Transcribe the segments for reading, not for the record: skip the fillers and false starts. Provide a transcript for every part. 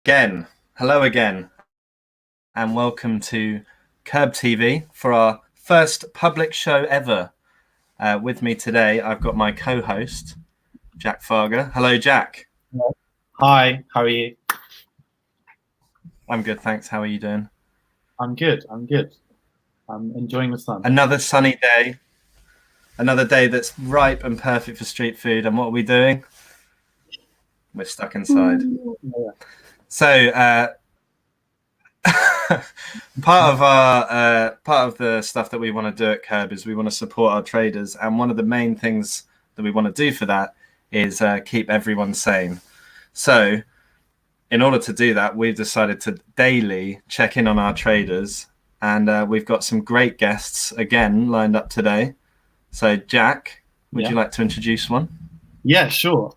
Again, hello again, and welcome to KERB TV for our first public show ever. With me today, I've got my co-host, Jack Farger. Hello, Jack. Hi, how are you? I'm good, thanks. How are you doing? I'm good. I'm enjoying the sun. Another sunny day. Another day that's ripe and perfect for street food. And what are we doing? We're stuck inside. Yeah. So, part of the stuff that we want to do at KERB is we want to support our traders, and one of the main things that we want to do for that is keep everyone sane. So, in order to do that, we've decided to daily check in on our traders, and we've got some great guests again lined up today. So, Jack, would you like to introduce one? Yeah, sure.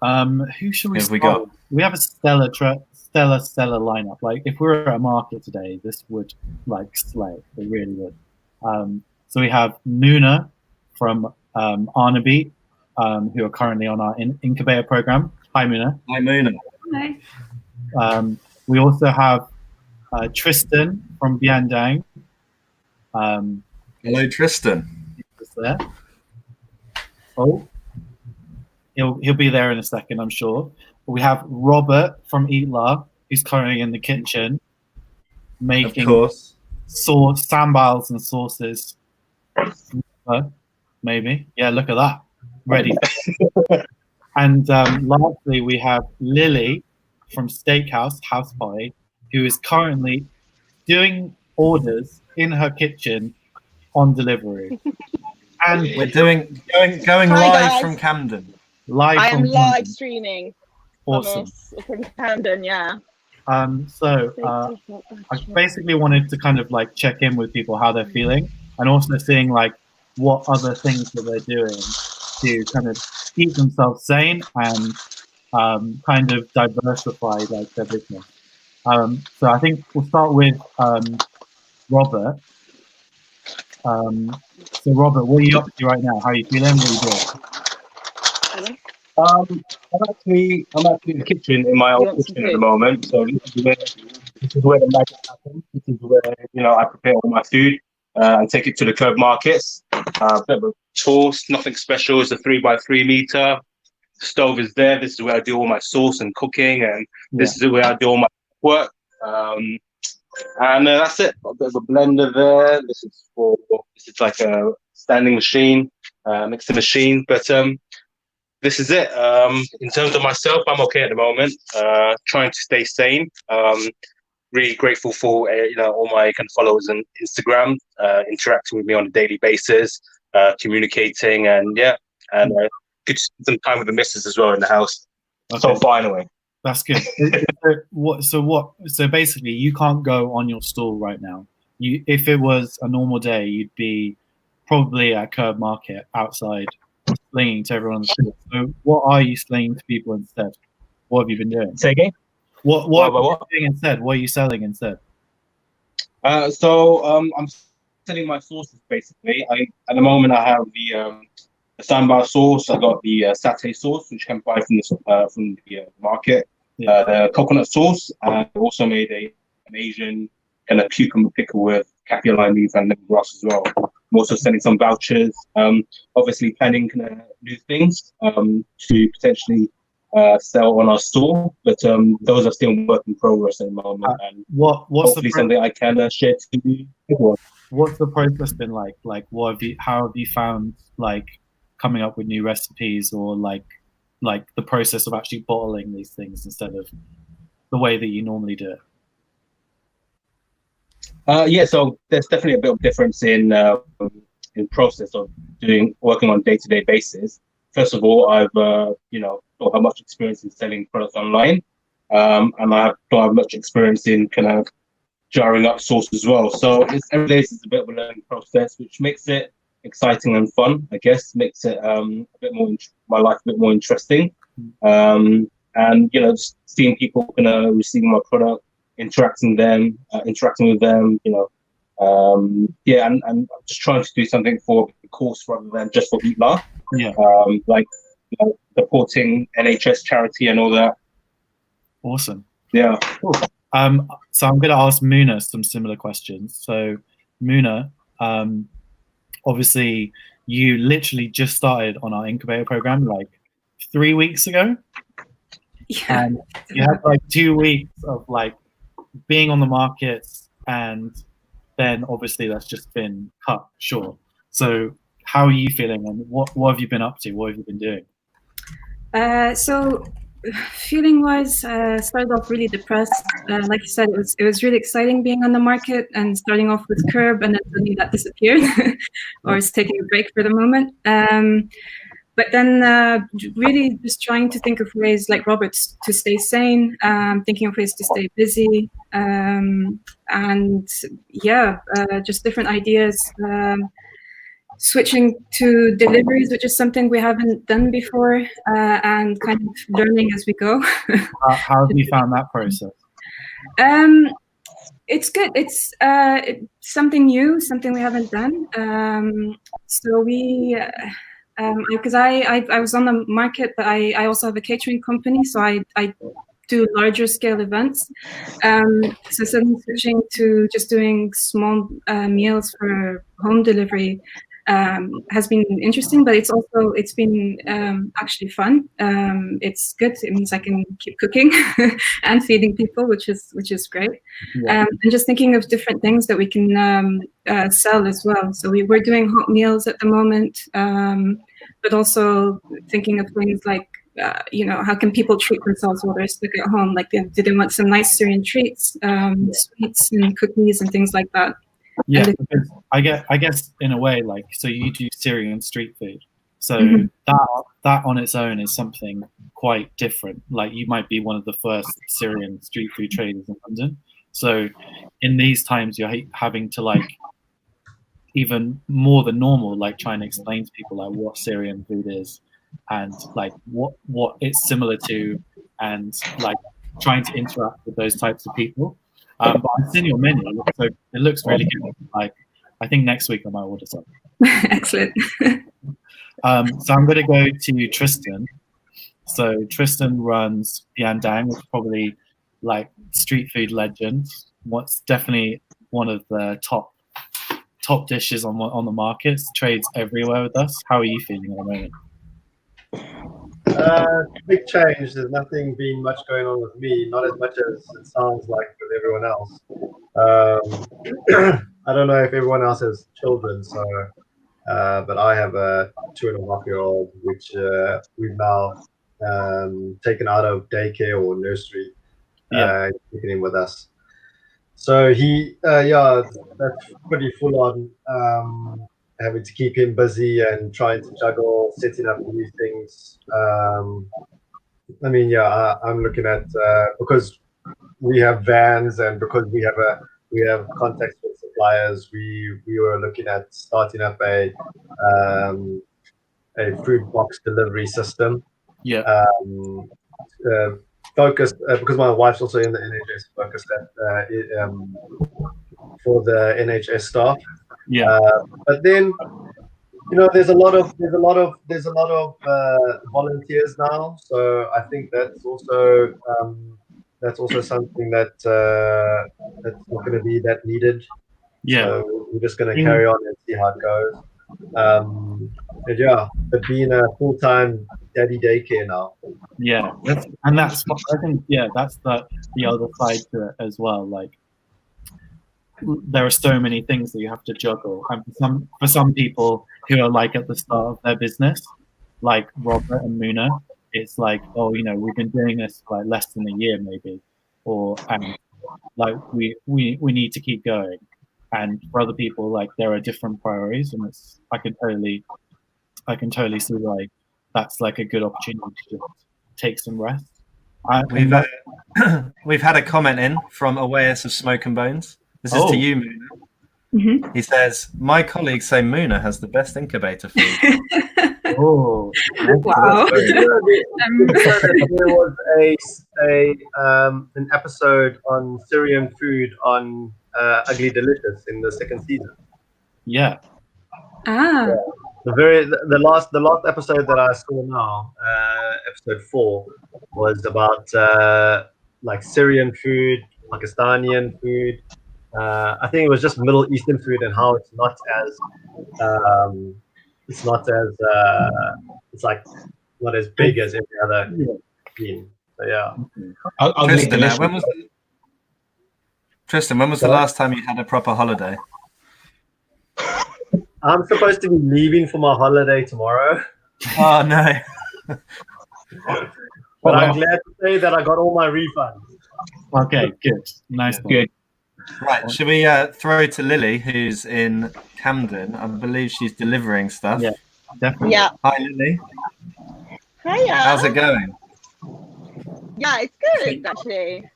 Who should we start? We got? We have a stellar lineup. Like, if we were at a market today, this would slay. It really would. So we have Muna from Arnaby, who are currently on our incubator program. Hi, Muna. Hi, Muna. Hi. We also have Tristan from Biandang. Hello, Tristan. He's there. Oh, he'll be there in a second, I'm sure. We have Robert from Eatla, who's currently in the kitchen making sambals and sauces. Maybe. Yeah, look at that. Ready. And lastly, we have Lily from Steakhouse House Party, who is currently doing orders in her kitchen on delivery. And we're going live from Camden. I am live streaming. Awesome. From Camden, yeah. So I basically wanted to kind of check in with people how they're feeling, and also seeing what other things that they're doing to kind of keep themselves sane and kind of diversify their business. So I think we'll start with Robert. So Robert, what are you up to right now? How are you feeling? What are you doing? I'm actually in the kitchen in my old kitchen at the moment. So this is where the magic happens. This is where I prepare all my food and take it to the KERB markets. Bit of a toast, nothing special. It's a 3x3 meter. The stove is there. This is where I do all my sauce and cooking, and this is where I do all my work. And that's it. A bit of a blender there. This is like a standing machine, mixing machine. But this is it. In terms of myself, I'm okay at the moment. Trying to stay sane. Really grateful for all my kind of followers on Instagram, interacting with me on a daily basis, communicating, and good to spend some time with the missus as well in the house. Okay. So far, anyway. That's good. So basically, you can't go on your stall right now. If it was a normal day, you'd be probably at KERB Market outside, slinging to everyone. So what are you slinging to people instead? What have you been doing? Say again? What are you doing instead? What are you selling instead? So I'm selling my sauces basically. At the moment I have the sambal sauce. I got the satay sauce, which you can buy from the market. Yeah. The coconut sauce. I also made an Asian kind of cucumber pickle with kaffir lime leaf and lemongrass as well. I'm also sending some vouchers. Obviously planning new things to potentially sell on our store, but those are still work in progress at the moment. And what's something I can share to everyone. What's the process been like? How have you found coming up with new recipes, or the process of actually bottling these things instead of the way that you normally do it? So there's definitely a bit of difference in process of working on day-to-day basis. First of all, I've don't have much experience in selling products online, and I don't have much experience in kind of jarring up sauce as well. So every day is a bit of a learning process, which makes it exciting and fun. I guess makes it my life a bit more interesting. And just seeing people receiving my product, interacting with them, and I'm just trying to do something for the course rather than just for Eatla. Yeah. Supporting NHS charity and all that. Awesome. Yeah. Cool. So I'm going to ask Muna some similar questions. So Muna, obviously you literally just started on our incubator program like 3 weeks ago. Yeah. And you had like 2 weeks of like being on the markets, and then obviously that's just been cut short. So how are you feeling, and what have you been up to? What have you been doing? So feeling wise, started off really depressed. Like you said, it was really exciting being on the market and starting off with KERB, and then suddenly that disappeared, or is taking a break for the moment. But then really just trying to think of ways, like Robert, to stay sane, thinking of ways to stay busy, and yeah, just different ideas. Switching to deliveries, which is something we haven't done before, and kind of learning as we go. How have you found that process? It's good. It's something new, something we haven't done. So we, because I was on the market, but I also have a catering company, so I do larger scale events. So suddenly switching to just doing small meals for home delivery has been interesting, but it's been actually fun. It's good. It means I can keep cooking and feeding people, which is great. Yeah. And just thinking of different things that we can sell as well. So we're doing hot meals at the moment, but also thinking of things like, how can people treat themselves while they're stuck at home? Like, do they want some nice Syrian treats, sweets and cookies and things like that? Yeah, because I guess in a way, like, so you do Syrian street food, so that on its own is something quite different. Like, you might be one of the first Syrian street food traders in London. So in these times, you're having to, like, even more than normal, like, try and explain to people like what Syrian food is and like what it's similar to, and like trying to interact with those types of people. But I've seen your menu, so it looks really good. Like, I think next week I might order some. Excellent. So I'm going to go to Tristan. So Tristan runs Biandang, which is probably like street food legend. What's definitely one of the top dishes on the markets. Trades everywhere with us. How are you feeling at the moment? Big change. There's nothing been much going on with me, not as much as it sounds like with everyone else. I don't know if everyone else has children, so but I have a 2.5-year-old, which we've now taken out of daycare or nursery, keeping him with us. So he, that's pretty full on. Having to keep him busy and trying to juggle setting up new things. I mean, yeah, I'm looking at because we have vans and because we have contacts with suppliers. We were looking at starting up a food box delivery system. Yeah. Focused because my wife's also in the NHS. Focused at for the NHS staff. Yeah. But then, there's a lot of volunteers now. So I think that's also something that's not going to be that needed. Yeah. So we're just going to carry on and see how it goes. And yeah, but being a full-time daddy daycare now. Yeah, that's I think that's the other side to it as well. Like, there are so many things that you have to juggle, and for some people who are like at the start of their business, like Robert and Muna, it's like, oh, we've been doing this for like less than a year maybe, and like we need to keep going. And for other people, like, there are different priorities, and I can totally see like that's like a good opportunity to just take some rest. We've had a comment in from Awareness of Smoke and Bones. This is to you, Muna. He says, my colleagues say Muna has the best incubator food. Oh, wow. There was an episode on Syrian food on Ugly Delicious in the second season. Yeah. Ah. Yeah. The last episode that I saw now, episode 4, was about like Syrian food, Pakistani food. I think it was just Middle Eastern food and how it's not as it's like not as big as every other cuisine. So yeah. I'll link the list. Tristan, when was the last time you had a proper holiday? I'm supposed to be leaving for my holiday tomorrow. Oh no. But I'm glad to say that I got all my refunds. Okay, good. Nice. Good. Right, should we throw to Lily, who's in Camden? I believe she's delivering stuff. Yeah, definitely. Yeah. Hi, Lily. Hiya. How's it going? Yeah, it's good actually.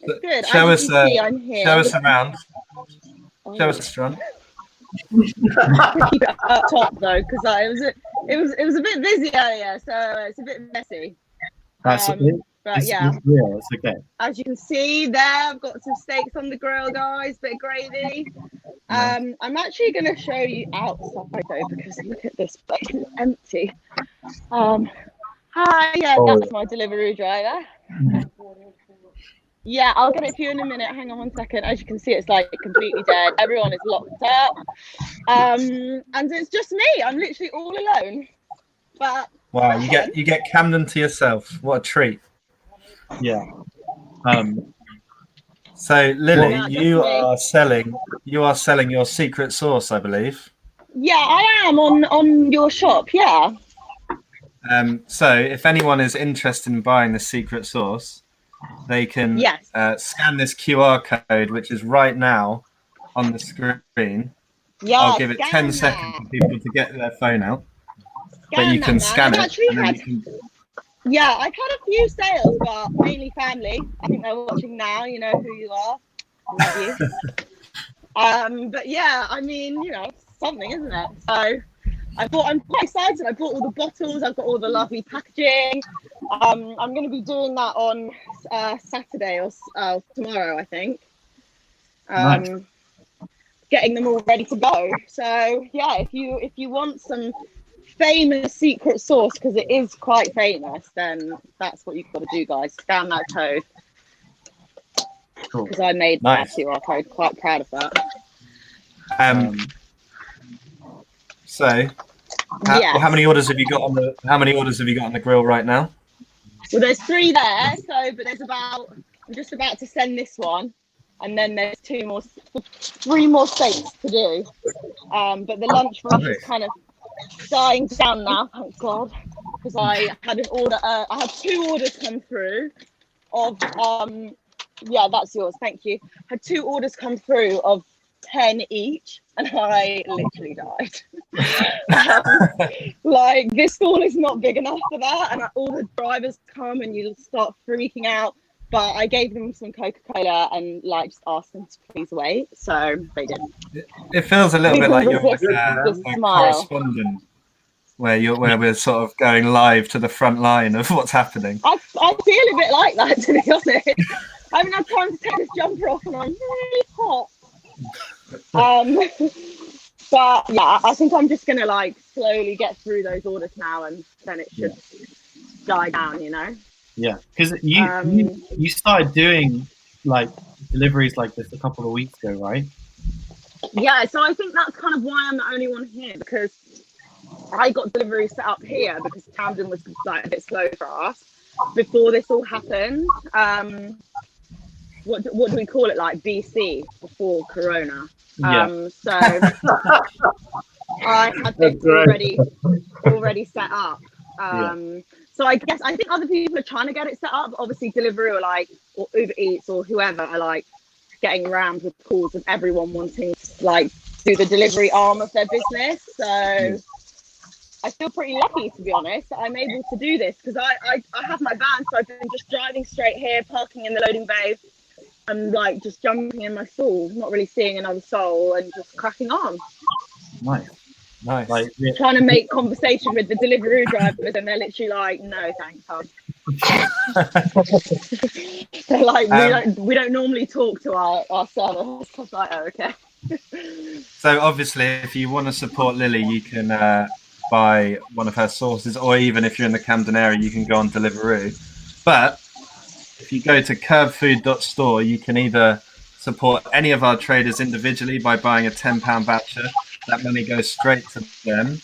It's good. Show As us, you can see, I'm here. show us around. Show us the restaurant. Keep it up top though, because it was a bit busy earlier, so it's a bit messy. That's But yeah, it's okay. as you can see there, I've got some steaks on the grill, guys, bit of gravy. I'm actually going to show you outside though, because look at this place, it's empty. Hi, yeah, that's my delivery driver. Yeah, I'll get it to you in a minute. Hang on 1 second. As you can see, it's like completely dead. Everyone is locked up. And it's just me. I'm literally all alone. But wow, you get Camden to yourself. What a treat. Yeah. So Lily, Yeah, you are selling your secret sauce, I believe. yeah, I am on your shop. Yeah. So if anyone is interested in buying the secret sauce, they can scan this QR code, which is right now on the screen. Yeah. I'll give it 10 seconds for people to get their phone out. But you can scan it. Yeah, I've had a few sales, but mainly family. I think they're watching now. You know who you are. Love you. But yeah, I mean, you know, something, isn't it? So I'm quite excited. I bought all the bottles. I've got all the lovely packaging. I'm going to be doing that on Saturday or tomorrow, I think. Nice. Getting them all ready to go. So yeah, if you want some famous secret sauce, because it is quite famous, then that's what you've got to do, guys. Scan that code. Because I made that QR code. Quite proud of that. So how many orders have you got on the grill right now? Well, there's 3 there, but I'm just about to send this one, and then there's 3 more steaks to do. But the lunch rush is kind of dying down now, thank God, because I had an order. I had 2 orders come through of yeah, that's yours, thank you. Had 2 orders come through of 10 each, and I literally died. Like, this stall is not big enough for that, and all the drivers come and you start freaking out. But I gave them some Coca-Cola and like just asked them to please wait, so they did. It feels a little bit like you're a correspondent, where we're sort of going live to the front line of what's happening. I feel a bit like that, to be honest. I haven't had time to take this jumper off, and I'm really hot. But yeah, I think I'm just gonna like slowly get through those orders now, and then it should die down, you know. Yeah, because you started doing like deliveries like this a couple of weeks ago, right? Yeah, so I think that's kind of why I'm the only one here, because I got delivery set up here because Camden was like a bit slow for us before this all happened. What do we call it, like BC, before Corona? So I had this already set up. So I think other people are trying to get it set up. Obviously, Deliveroo or Uber Eats or whoever are like getting rammed with calls of everyone wanting to like do the delivery arm of their business. So I feel pretty lucky, to be honest, that I'm able to do this, because I have my van, so I've been just driving straight here, parking in the loading bay, and like just jumping in my stall, not really seeing another soul, and just cracking on. Nice. Like, trying to make conversation with the Deliveroo drivers, and they're literally like, "No, thanks, hon." They're like, "We don't normally talk to our servers." I was like, "Oh, okay." So obviously, if you want to support Lily, you can buy one of her sauces, or even if you're in the Camden area, you can go on Deliveroo. But if you go to kerbfood.store, you can either support any of our traders individually by buying a £10 voucher. That money goes straight to them.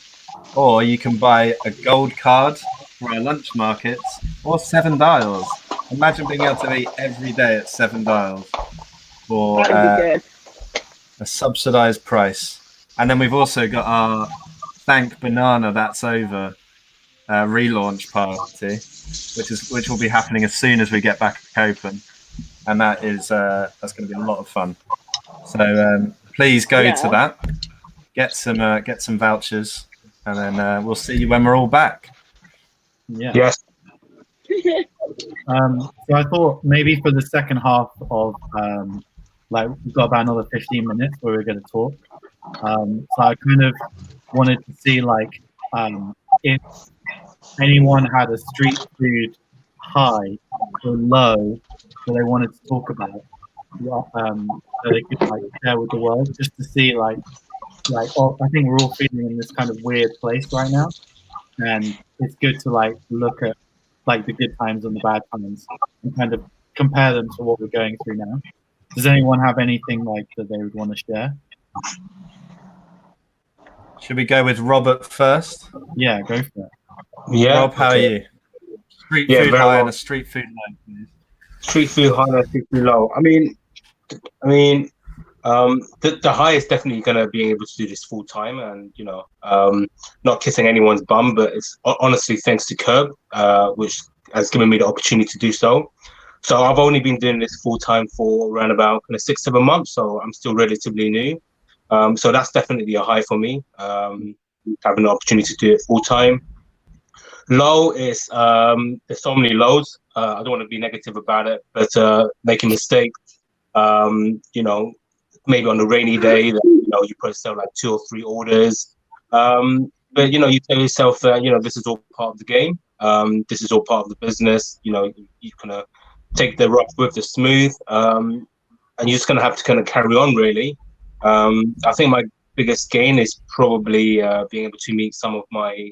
Or you can buy a gold card for our lunch markets or 7 dials. Imagine being able to eat every day at 7 dials for a subsidized price. And then we've also got our Thank Banana That's Over relaunch party, which will be happening as soon as we get back open, and that is that's going to be a lot of fun. So please go to that, get some vouchers, and then we'll see you when we're all back. Yeah. Yes. So I thought maybe for the second half of like we've got about another 15 minutes where we're going to talk. So I kind of wanted to see like if anyone had a street food high or low that they wanted to talk about, that they could like share with the world, just to see like oh, I think we're all feeling in this kind of weird place right now, and it's good to like look at like the good times and the bad times and kind of compare them to what we're going through now. Does anyone have anything like that they would want to share? Should we go with Robert first? Yeah, go for it. Yeah. Rob, how are you? Street food high and a street food low, please. Street food high and street food low. I mean, the high is definitely going to be able to do this full time, and not kissing anyone's bum, but it's honestly thanks to KERB, which has given me the opportunity to do so. So I've only been doing this full time for around about 6-7 months, so I'm still relatively new. So that's definitely a high for me, having the opportunity to do it full time. Low is there's so many lows. I don't want to be negative about it, but making mistakes. Maybe on a rainy day that you probably sell like 2 or 3 orders. But you tell yourself that this is all part of the game. This is all part of the business. You kind of take the rough with the smooth, and you're just gonna have to kind of carry on really. I think my biggest gain is probably being able to meet some of my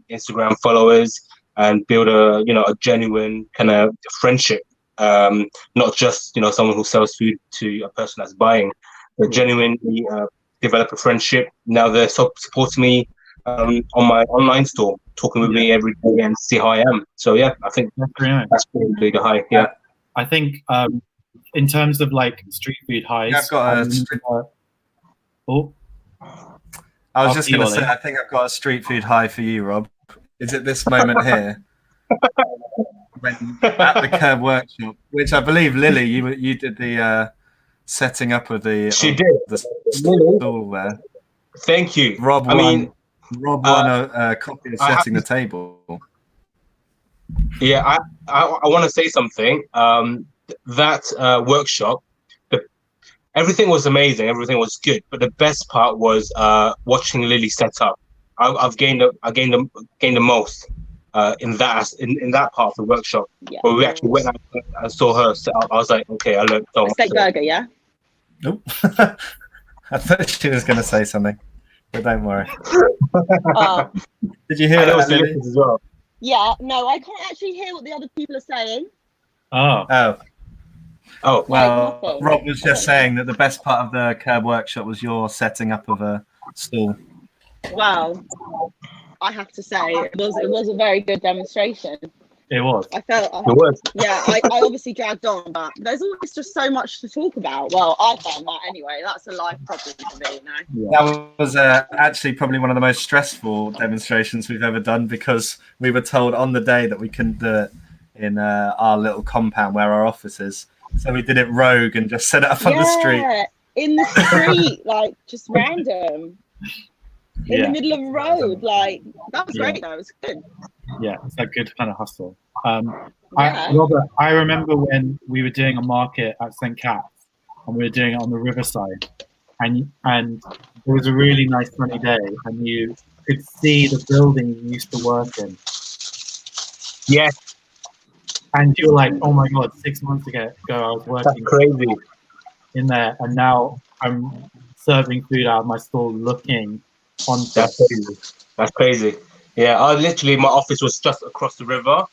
Instagram followers and build a genuine kind of friendship. Not just someone who sells food to a person that's buying, but genuinely develop a friendship. Now they're supporting me on my online store, talking with me every day and see how I am. So yeah, I think that's probably the high. Yeah, I think in terms of like street food highs, I've got I was just going to say, I think I've got a street food high for you, Rob. Is it this moment here? When at the KERB workshop, which I believe Lily, you did the setting up of the stall there. Thank you. Rob won a copy of Setting the Table. Yeah, I want to say something. That workshop, everything was amazing. Everything was good, but the best part was watching Lily set up. I gained the most. In that part of the workshop, where we actually went out and saw her set up, I was like, okay, I learned so much. Steak burger, yeah? Nope. I thought she was going to say something, but don't worry. Did you hear that, Lily? As well? Yeah, no, I can't actually hear what the other people are saying. Oh. Well, Like Rob was just saying that the best part of the KERB workshop was your setting up of a stall. Well, I have to say it was a very good demonstration. It was. I felt it was. Yeah, I obviously dragged on, but there's always just so much to talk about. Well, I found that anyway. That's a life problem for me, That was actually probably one of the most stressful demonstrations we've ever done, because we were told on the day that we couldn't do it in our little compound where our office is. So we did it rogue and just set it up on the street. In the street, like just random. In the middle of the road, like that was great. That was good. Yeah, it's a good kind of hustle. Robert, I remember when we were doing a market at St. Cat's, and we were doing it on the riverside, and it was a really nice sunny day, and you could see the building you used to work in. Yes. And you were like, "Oh my god, 6 months ago I was working crazy in there, and now I'm serving food out of my stall, looking." That's crazy. Yeah, my office was just across the river,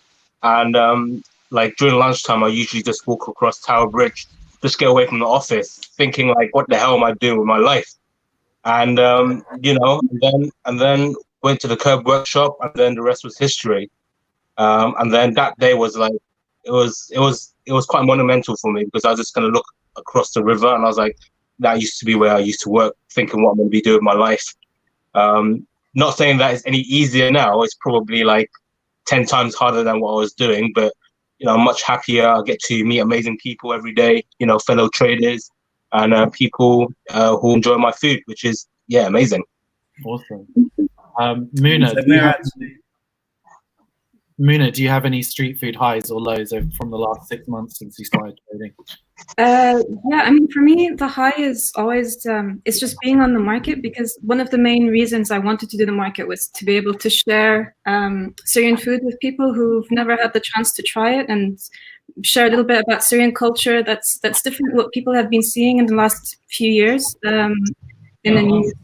and like during lunchtime, I usually just walk across Tower Bridge, just get away from the office, thinking like, what the hell am I doing with my life? And you know, and then went to the KERB workshop, and then the rest was history. And then that day was like, it was quite monumental for me, because I was just gonna look across the river, and I was like, that used to be where I used to work, thinking what I'm gonna be doing with my life. Not saying that it's any easier now. It's probably like 10 times harder than what I was doing, but you know, I'm much happier. I get to meet amazing people every day, you know, fellow traders and people who enjoy my food, which is, yeah, amazing. Awesome. Muna, do you have any street food highs or lows from the last 6 months since you started trading? Yeah, I mean, for me, the high is always, it's just being on the market, because one of the main reasons I wanted to do the market was to be able to share Syrian food with people who've never had the chance to try it, and share a little bit about Syrian culture that's different what people have been seeing in the last few years in the news.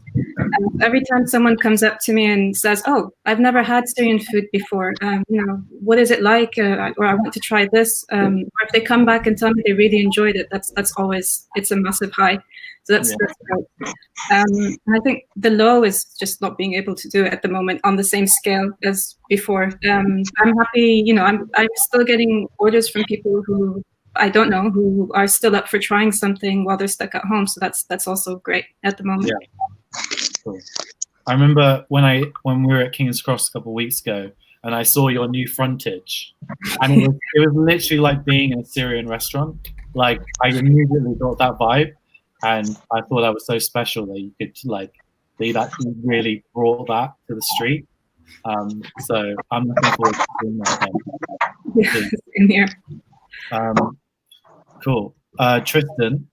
Every time someone comes up to me and says, "Oh, I've never had Syrian food before. You know, what is it like? Or I want to try this." Or if they come back and tell me they really enjoyed it, that's always, it's a massive high. So that's great. And I think the low is just not being able to do it at the moment on the same scale as before. I'm happy, you know, I'm still getting orders from people who I don't know, who are still up for trying something while they're stuck at home. So that's also great at the moment. Yeah. Cool. I remember when we were at King's Cross a couple of weeks ago, and I saw your new frontage, and it was literally like being in a Syrian restaurant. Like, I immediately got that vibe, and I thought that was so special that you could like, they actually really brought that to the street. So I'm looking forward to doing that. Yeah, in here. Cool. Tristan.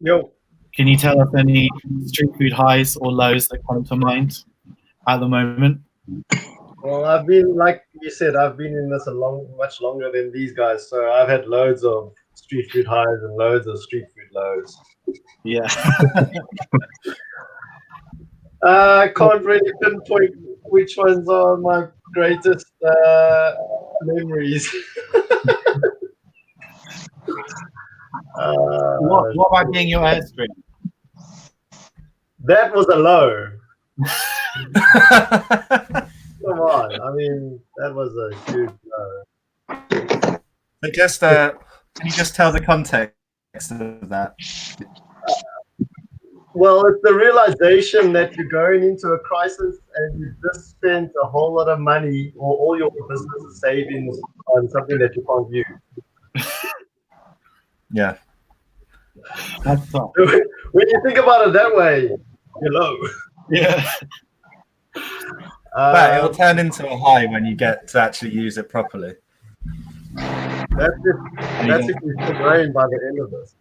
Yo. Can you tell us any street food highs or lows that come to mind at the moment? Well, I've been, like you said, I've been in this much longer than these guys. So I've had loads of street food highs and loads of street food lows. Yeah. I can't really pinpoint which ones are my greatest memories. What about getting your ice cream? That was a low. Come on, I mean, that was a huge low. I guess can you just tell the context of that? Well, it's the realization that you're going into a crisis and you just spent a whole lot of money or all your business savings on something that you can't use. Yeah. That's tough. When you think about it that way, you're low. Yeah. But it will turn into a high when you get to actually use it properly. That's if we still growing by the end of this.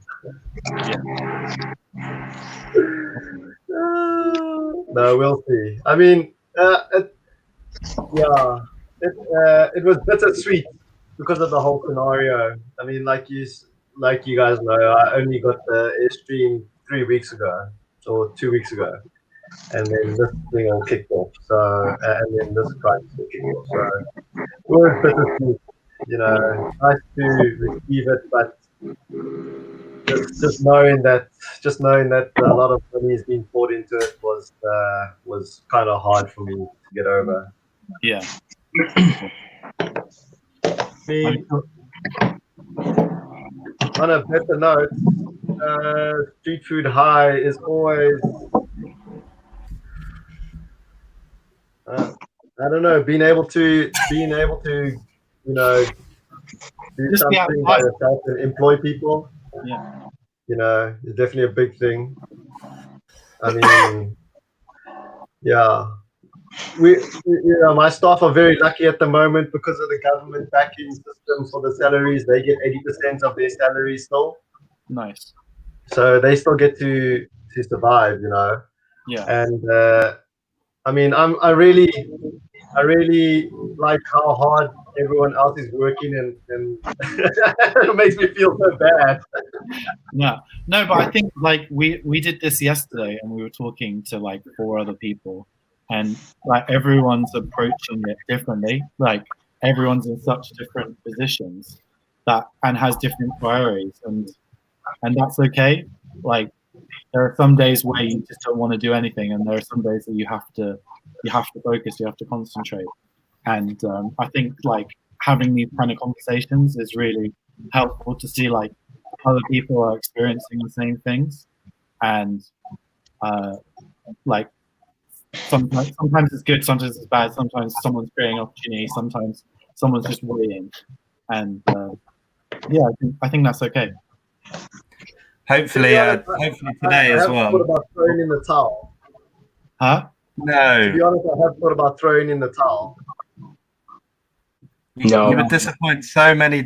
No, we'll see. I mean, it was bittersweet because of the whole scenario. I mean, like you guys know, I only got the Airstream 3 weeks ago or 2 weeks ago, and then this thing all kicked off. So, and then this crisis all kicked off. So, it was bittersweet. You know, nice to receive it, but just knowing that a lot of money is being poured into it was kind of hard for me to get over. Yeah. On a better note, street food high is always, I don't know, being able to you know, do just something by yourself and employ people. Yeah. You know, it's definitely a big thing. I mean, yeah. My staff are very lucky at the moment because of the government backing system for the salaries. They get 80% of their salary still. Nice. So they still get to survive, you know. Yeah. And I mean, I really like how hard everyone else is working, and it makes me feel so bad. Yeah. No, but I think like we did this yesterday, and we were talking to like 4 other people, and like everyone's approaching it differently. Like everyone's in such different positions and has different priorities, and that's okay. Like, there are some days where you just don't want to do anything, and there are some days that you have to focus, you have to concentrate. And I think like having these kind of conversations is really helpful to see like other people are experiencing the same things, and like sometimes it's good, sometimes it's bad, sometimes someone's creating opportunity, sometimes someone's just waiting, and yeah, I think that's okay. Hopefully, hopefully today as well. Thought about throwing in the towel. Huh? No. To be honest, I have thought about throwing in the towel. No. You would disappoint so many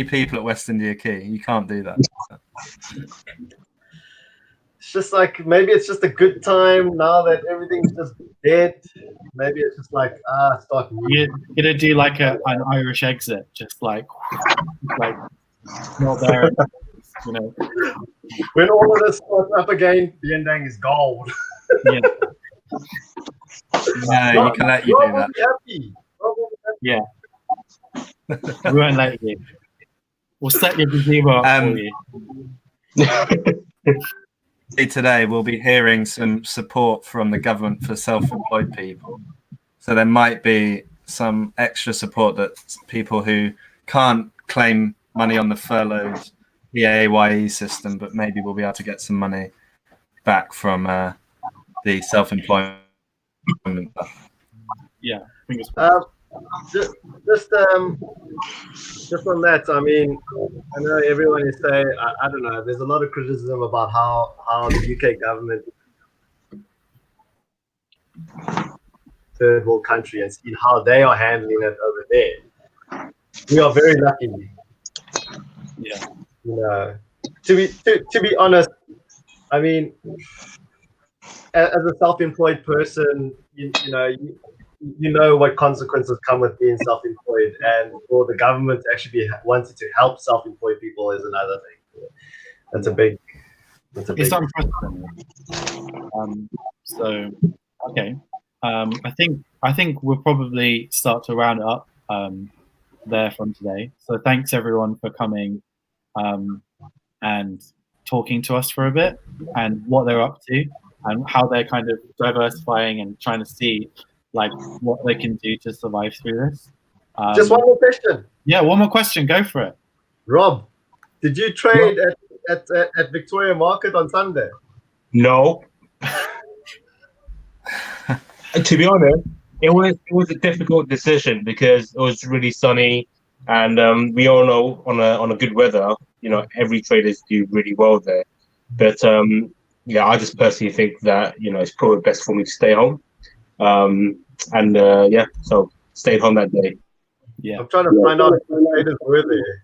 people at West India Key. You can't do that. It's just like, maybe it's just a good time now that everything's just dead. Maybe it's just like, start new. You're gonna do like an Irish exit, just like not there, you know. When all of this starts up again, Biendang is gold. Yeah. No, you can let you do that. Happy. Yeah. We won't let you. We'll set your gazebo up for you. Today we'll be hearing some support from the government for self-employed people. So there might be some extra support that people who can't claim money on the furloughed PAYE system, but maybe we'll be able to get some money back from the self-employment. Yeah, fingers just on that, I mean, I know everyone is saying, I don't know, there's a lot of criticism about how the UK government, third world country, and see how they are handling it over there. We are very lucky. Yeah. You know, to be honest, I mean, as a self-employed person, you know what consequences come with being self-employed, and for the government to actually be wanting to help self-employed people is another thing. That's a big. It's unprecedented. So, okay. I think we'll probably start to round it up there from today. So thanks everyone for coming and talking to us for a bit, and what they're up to, and how they're kind of diversifying and trying to see like what they can do to survive through this. Just one more question. Yeah, one more question. Go for it. Rob, did you trade at Victoria Market on Sunday? No. To be honest, it was a difficult decision because it was really sunny, and we all know on a good weather, you know, every traders do really well there. But yeah, I just personally think that, you know, it's probably best for me to stay home. Yeah, so stayed home that day. Yeah, I'm trying to find out if the traders were there.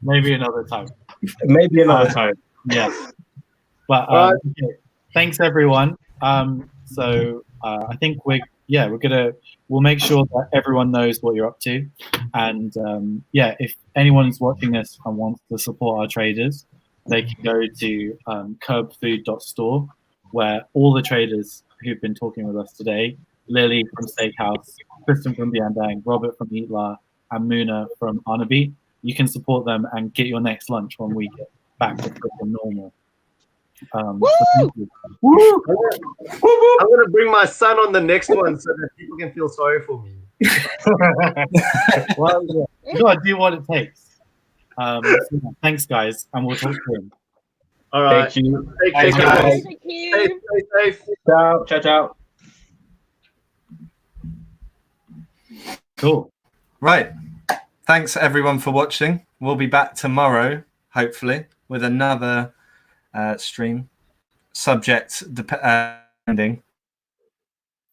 Maybe another time. Maybe another time. Yeah. But okay. Thanks everyone. So I think we'll make sure that everyone knows what you're up to, and yeah, if anyone's watching this and wants to support our traders, they can go to kerbfood.store, where all the traders who've been talking with us today, Lily from Steakhouse, Kristen from Biendang, Robert from Eatla, and Muna from Arnaby, you can support them and get your next lunch when we get back to freaking normal. So thank you. Woo! I'm gonna bring my son on the next one so that people can feel sorry for me. Well, yeah, you gotta do what it takes. So thanks, guys, and we'll talk soon. All right. Thank you. Take care, guys. Thank you. Stay safe. Ciao. Ciao. Ciao. Cool. Right. Thanks everyone for watching. We'll be back tomorrow, hopefully, with another stream. Subject pending.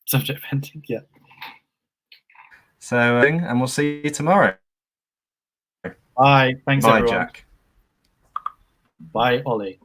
Subject pending, yeah. So, and we'll see you tomorrow. Bye. Thanks, Bye, everyone. Jack. Bye, Ollie.